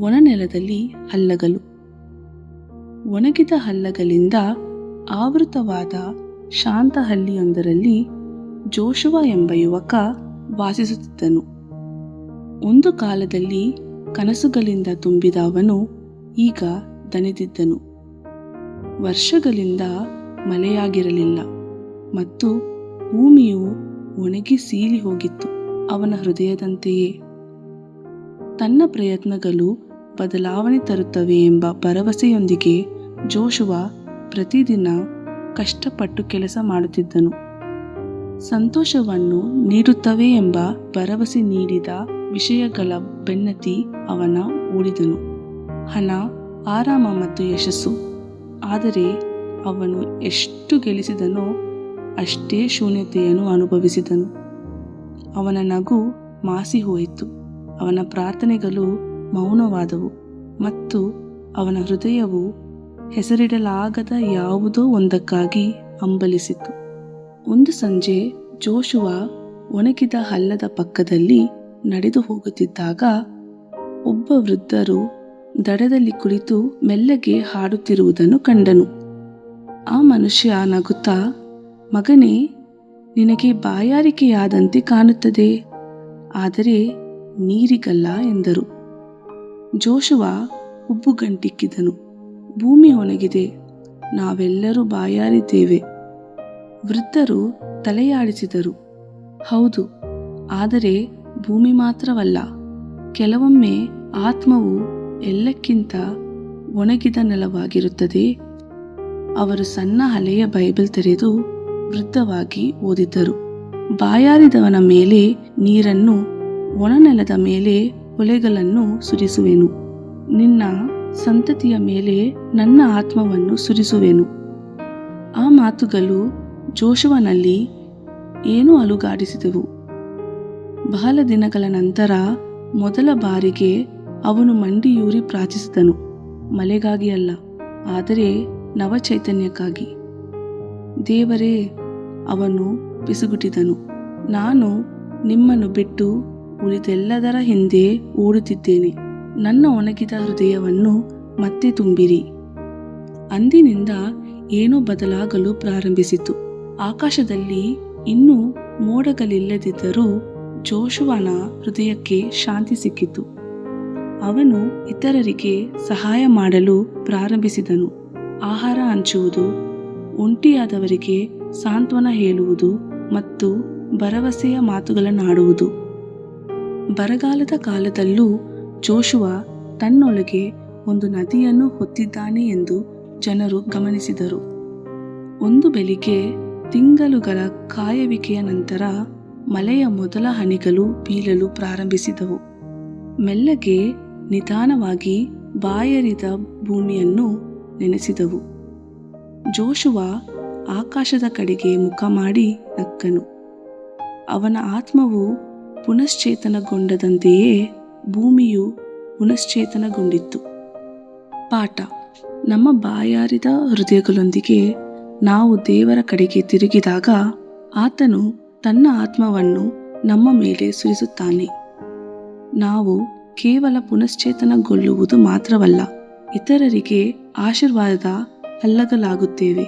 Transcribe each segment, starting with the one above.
ಒಣನೆಲದಲ್ಲಿ ಹಲ್ಲಗಲು. ಒಣಗಿದ ಹಲ್ಲಗಳಿಂದ ಆವೃತವಾದ ಶಾಂತ ಹಳ್ಳಿಯೊಂದರಲ್ಲಿ ಜೋಶುವ ಎಂಬ ಯುವಕ ವಾಸಿಸುತ್ತಿದ್ದನು. ಒಂದು ಕಾಲದಲ್ಲಿ ಕನಸುಗಳಿಂದ ತುಂಬಿದ ಅವನು ಈಗ ದಣಿದಿದ್ದನು. ವರ್ಷಗಳಿಂದ ಮಳೆಯಾಗಿರಲಿಲ್ಲ ಮತ್ತು ಭೂಮಿಯು ಒಣಗಿ ಸೀಳಿ ಹೋಗಿತ್ತು ಅವನ ಹೃದಯದಂತೆಯೇ. ತನ್ನ ಪ್ರಯತ್ನಗಳು ಬದಲಾವಣೆ ತರುತ್ತವೆ ಎಂಬ ಭರವಸೆಯೊಂದಿಗೆ ಜೋಶುವ ಪ್ರತಿದಿನ ಕಷ್ಟಪಟ್ಟು ಕೆಲಸ ಮಾಡುತ್ತಿದ್ದನು. ಸಂತೋಷವನ್ನು ನೀಡುತ್ತವೆ ಎಂಬ ಭರವಸೆ ನೀಡಿದ ವಿಷಯಗಳ ಬೆನ್ನತ್ತಿ ಅವನ ಓಡಿದನು. ಹಣ, ಆರಾಮ ಮತ್ತು ಯಶಸ್ಸು. ಆದರೆ ಅವನು ಎಷ್ಟು ಗಳಿಸಿದನೋ ಅಷ್ಟೇ ಶೂನ್ಯತೆಯನ್ನು ಅನುಭವಿಸಿದನು. ಅವನ ನಗು ಮಾಸಿ ಹೋಯಿತು, ಅವನ ಪ್ರಾರ್ಥನೆಗಳು ಮೌನವಾದವು ಮತ್ತು ಅವನ ಹೃದಯವು ಹೆಸರಿಡಲಾಗದ ಯಾವುದೋ ಒಂದಕ್ಕಾಗಿ ಹಂಬಲಿಸಿತು. ಒಂದು ಸಂಜೆ ಜೋಶುವ ಒಣಗಿದ ಹಳ್ಳದ ಪಕ್ಕದಲ್ಲಿ ನಡೆದು ಹೋಗುತ್ತಿದ್ದಾಗ ಒಬ್ಬ ವೃದ್ಧರು ದಡದಲ್ಲಿ ಕುಳಿತು ಮೆಲ್ಲಗೆ ಹಾಡುತ್ತಿರುವುದನ್ನು ಕಂಡನು. ಆ ಮನುಷ್ಯ ನಗುತ್ತಾ, "ಮಗನೇ, ನಿನಗೆ ಬಾಯಾರಿಕೆಯಾದಂತೆ ಕಾಣುತ್ತದೆ, ಆದರೆ ನೀರಿಗಲ್ಲ" ಎಂದರು. ಜೋಶುವ ಉಬ್ಬುಗಂಟಿಕ್ಕಿದನು. ಭೂಮಿ ಒಣಗಿದೆ, ನಾವೆಲ್ಲರೂ ಬಾಯಾರಿದ್ದೇವೆ. ವೃದ್ಧರು ತಲೆಯಾಡಿಸಿದರು. ಹೌದು, ಆದರೆ ಭೂಮಿ ಮಾತ್ರವಲ್ಲ, ಕೆಲವೊಮ್ಮೆ ಆತ್ಮವು ಎಲ್ಲಕ್ಕಿಂತ ಒಣಗಿದ ನೆಲವಾಗಿರುತ್ತದೆ. ಅವರು ಸಣ್ಣ ಹಳೆಯ ಬೈಬಲ್ ತೆರೆದು ವೃದ್ಧವಾಗಿ ಓದಿದ್ದರು. ಬಾಯಾರಿದವನ ಮೇಲೆ ನೀರನ್ನು, ಒಣನೆಲದ ಮೇಲೆ ಹೊಳೆಗಳನ್ನು ಸುರಿಸುವೆನು. ನಿನ್ನ ಸಂತತಿಯ ಮೇಲೆ ನನ್ನ ಆತ್ಮವನ್ನು ಸುರಿಸುವೆನು. ಆ ಮಾತುಗಳು ಜೋಶುವನಲ್ಲಿ ಏನೋ ಅಲುಗಾಡಿಸಿದವು. ಬಹಳ ದಿನಗಳ ನಂತರ ಮೊದಲ ಬಾರಿಗೆ ಅವನು ಮಂಡಿಯೂರಿ ಪ್ರಾರ್ಥಿಸಿದನು. ಮಳೆಗಾಗಿ ಅಲ್ಲ, ಆದರೆ ನವಚೈತನ್ಯಕ್ಕಾಗಿ. ದೇವರೇ, ಅವನು ಪಿಸುಗುಟ್ಟಿದನು, ನಾನು ನಿಮ್ಮನ್ನು ಬಿಟ್ಟು ಉಳಿದೆಲ್ಲದರ ಹಿಂದೆ ಓಡುತ್ತಿದ್ದೇನೆ. ನನ್ನ ಒಣಗಿದ ಹೃದಯವನ್ನು ಮತ್ತೆ ತುಂಬಿರಿ. ಅಂದಿನಿಂದ ಏನೋ ಬದಲಾಗಲು ಪ್ರಾರಂಭಿಸಿತು. ಆಕಾಶದಲ್ಲಿ ಇನ್ನೂ ಮೋಡಗಳಿಲ್ಲದಿದ್ದರೂ ಜೋಶುವನ ಹೃದಯಕ್ಕೆ ಶಾಂತಿ ಸಿಕ್ಕಿತು. ಅವನು ಇತರರಿಗೆ ಸಹಾಯ ಮಾಡಲು ಪ್ರಾರಂಭಿಸಿದನು. ಆಹಾರ ಹಂಚುವುದು, ಒಂಟಿಯಾದವರಿಗೆ ಸಾಂತ್ವನ ಹೇಳುವುದು ಮತ್ತು ಭರವಸೆಯ ಮಾತುಗಳನ್ನಾಡುವುದು. ಬರಗಾಲದ ಕಾಲದಲ್ಲೂ ಜೋಶುವ ತನ್ನೊಳಗೆ ಒಂದು ನದಿಯನ್ನು ಹೊತ್ತಿದ್ದಾನೆ ಎಂದು ಜನರು ಗಮನಿಸಿದರು. ಒಂದು ಬೆಳಿಗ್ಗೆ ತಿಂಗಳುಗಳ ಕಾಯುವಿಕೆಯ ನಂತರ ಮಳೆಯ ಮೊದಲ ಹನಿಗಳು ಬೀಳಲು ಪ್ರಾರಂಭಿಸಿದವು. ಮೆಲ್ಲಗೆ, ನಿಧಾನವಾಗಿ ಬಾಯರಿದ ಭೂಮಿಯನ್ನು ನೆನೆಸಿದವು. ಜೋಶುವ ಆಕಾಶದ ಕಡೆಗೆ ಮುಖ ಮಾಡಿ ನಕ್ಕನು. ಅವನ ಆತ್ಮವು ಪುನಶ್ಚೇತನಗೊಂಡಂತೆಯೇ ಭೂಮಿಯು ಪುನಶ್ಚೇತನಗೊಂಡಿತ್ತು. ಪಾಠ: ನಮ್ಮ ಬಾಯಾರಿದ ಹೃದಯಗಳೊಂದಿಗೆ ನಾವು ದೇವರ ಕಡೆಗೆ ತಿರುಗಿದಾಗ ಆತನು ತನ್ನ ಆತ್ಮವನ್ನು ನಮ್ಮ ಮೇಲೆ ಸುರಿಸುತ್ತಾನೆ. ನಾವು ಕೇವಲ ಪುನಶ್ಚೇತನಗೊಳ್ಳುವುದು ಮಾತ್ರವಲ್ಲ, ಇತರರಿಗೆ ಆಶೀರ್ವಾದದ ಹಲ್ಲಗಳಾಗುತ್ತೇವೆ.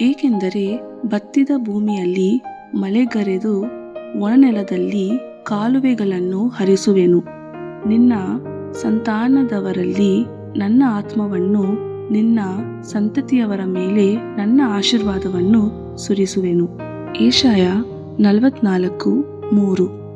ಏಕೆಂದರೆ ಬತ್ತಿದ ಭೂಮಿಯಲ್ಲಿ ಮಳೆಗರೆದು ಒಣನೆಲದಲ್ಲಿ ಕಾಲುವೆಗಳನ್ನು ಹರಿಸುವೆನು. ನಿನ್ನ ಸಂತಾನದವರಲ್ಲಿ ನನ್ನ ಆತ್ಮವನ್ನು, ನಿನ್ನ ಸಂತತಿಯವರ ಮೇಲೆ ನನ್ನ ಆಶೀರ್ವಾದವನ್ನು ಸುರಿಸುವೆನು. ಯೆಶಾಯ 44:3.